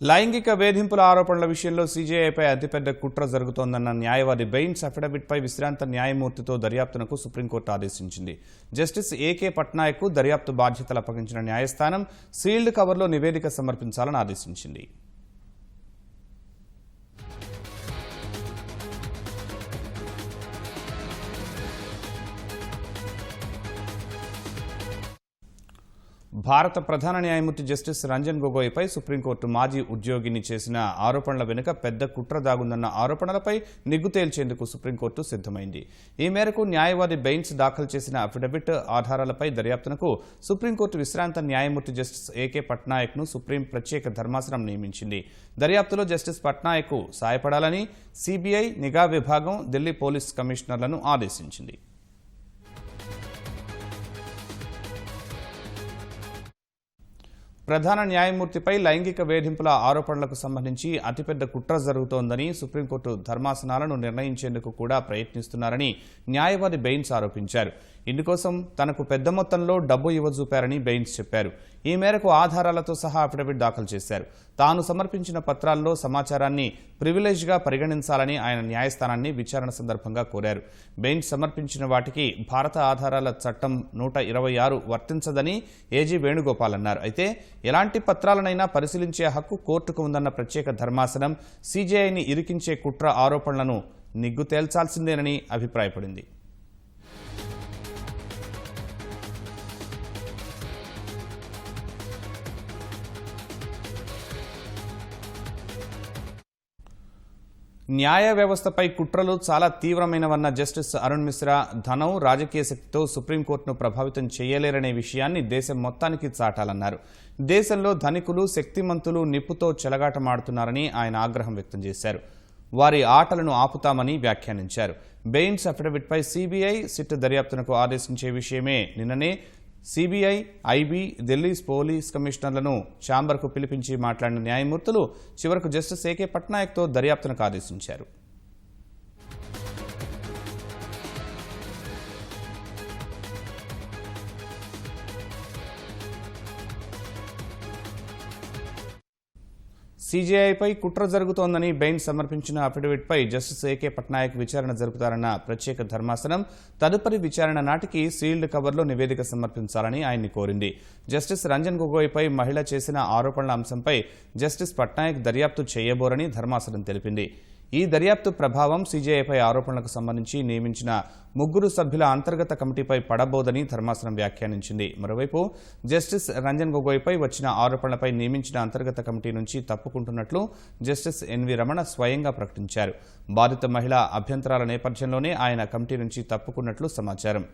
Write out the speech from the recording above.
లైంగిక వేధింపుల ఆరోపణల విషయంలో సీజేఐపై అతిపెద్ద కుట్ర జరుగుతోందన్న న్యాయవాది బెయిన్స్ అఫిడవిట్పై విశ్రాంత న్యాయమూర్తితో దర్యాప్తునకు సుప్రీంకోర్టు ఆదేశించింది. జస్టిస్ ఏకే పట్నాయక్కు దర్యాప్తు బాధ్యతలు అప్పగించిన న్యాయస్థానం సీల్డ్ కవర్లో నివేదిక సమర్పించాలని ఆదేశించింది. భారత ప్రధాన న్యాయమూర్తి జస్టిస్ రంజన్ గొగోయ్పై సుప్రీంకోర్టు మాజీ ఉద్యోగిని చేసిన ఆరోపణల వెనుక పెద్ద కుట్ర దాగుందన్న ఆరోపణలపై నిగ్గు తేల్చేందుకు సుప్రీంకోర్టు సిద్ధమైంది. ఈ మేరకు న్యాయవాది బెయిన్స్ దాఖలు చేసిన అఫిడవిట్ ఆధారాలపై దర్యాప్తునకు సుప్రీంకోర్టు విశ్రాంత న్యాయమూర్తి జస్టిస్ ఏకే పట్నాయక్ను సుప్రీం ప్రత్యేక ధర్మాసనం నియమించింది. దర్యాప్తులో జస్టిస్ పట్నాయక్కు సాయపడాలని సీబీఐ, నిఘా విభాగం, ఢిల్లీ పోలీస్ కమిషనర్లను ఆదేశించింది. ప్రధాన న్యాయమూర్తిపై లైంగిక వేధింపుల ఆరోపణలకు సంబంధించి అతిపెద్ద కుట్ర జరుగుతోందని, సుప్రీంకోర్టు ధర్మాసనాలను నిర్ణయించేందుకు కూడా ప్రయత్నిస్తున్నారని న్యాయవాది బెయిన్స్ ఆరోపించారు. ఇందుకోసం తనకు పెద్ద మొత్తంలో డబ్బు ఇవ్వజూపారని బెయిన్స్ చెప్పారు. ఈ మేరకు ఆధారాలతో సహా అఫిడవిట్ దాఖలు చేశారు. తాను సమర్పించిన పత్రాల్లో సమాచారాన్ని ప్రివిలేజ్గా పరిగణించాలని ఆయన న్యాయస్థానాన్ని విచారణ సందర్భంగా కోరారు. బెయిన్స్ సమర్పించిన వాటికి భారత ఆధారాల చట్టం 126 వర్తించదని ఏజీ వేణుగోపాల్ అన్నారు. అయితే ఎలాంటి పత్రాలనైనా పరిశీలించే హక్కు కోర్టుకు ఉందన్న ప్రత్యేక ధర్మాసనం సీజేఐని ఇరికించే కుట్ర ఆరోపణలను నిగ్గు తేల్చాల్సిందేనని అభిప్రాయపడింది. న్యాయ వ్యవస్థపై కుట్రలు చాలా తీవ్రమైనవన్న జస్టిస్ అరుణ్ మిశ్రా ధనం, రాజకీయ శక్తితో సుప్రీంకోర్టును ప్రభావితం చేయలేరనే విషయాన్ని దేశం మొత్తానికి చాటాలన్నారు. దేశంలో ధనికులు, శక్తిమంతులు నిప్పుతో చెలగాటమాడుతున్నారని ఆయన ఆగ్రహం వ్యక్తం చేశారు. వారి ఆటలను ఆపుతామని వ్యాఖ్యానించారు. బెయిన్స్ అఫిడవిట్పై సీబీఐ, సిట్ దర్యాప్తునకు ఆదేశించే విషయమే నిన్ననే సీబీఐ, ఐబీ, ఢిల్లీ పోలీస్ కమిషనర్లను ఛాంబర్కు పిలిపించి మాట్లాడిన న్యాయమూర్తులు చివరకు జస్టిస్ ఏకే పట్నాయక్తో దర్యాప్తునకు ఆదేశించారు. సీజేఐపై కుట్ర జరుగుతోందని బెయిన్స్ సమర్పించిన అఫిడవిట్పై జస్టిస్ ఏకే పట్నాయక్ విచారణ జరుపుతారన్న ప్రత్యేక ధర్మాసనం తదుపరి విచారణ నాటికి సీల్డ్ కవర్లో నివేదిక సమర్పించాలని ఆయన్ని కోరింది. జస్టిస్ రంజన్ గొగోయ్పై మహిళ చేసిన ఆరోపణల అంశంపై జస్టిస్ పట్నాయక్ దర్యాప్తు చేయబోరని ధర్మాసనం తెలిపింది. ఈ దర్యాప్తు ప్రభావం సీజేఐపై ఆరోపణలకు సంబంధించి నియమించిన 3 సభ్యుల అంతర్గత కమిటీపై పడబోదని ధర్మాసనం వ్యాఖ్యానించింది. మరోవైపు జస్టిస్ రంజన్ గొగోయ్పై వచ్చిన ఆరోపణలపై నియమించిన అంతర్గత కమిటీ నుంచి తప్పుకుంటున్నట్లు జస్టిస్ ఎన్వి రమణ స్వయంగా ప్రకటించారు. బాధిత మహిళ అభ్యంతరాల నేపథ్యంలోనే ఆయన కమిటీ నుంచి తప్పుకున్నట్లు సమాచారం.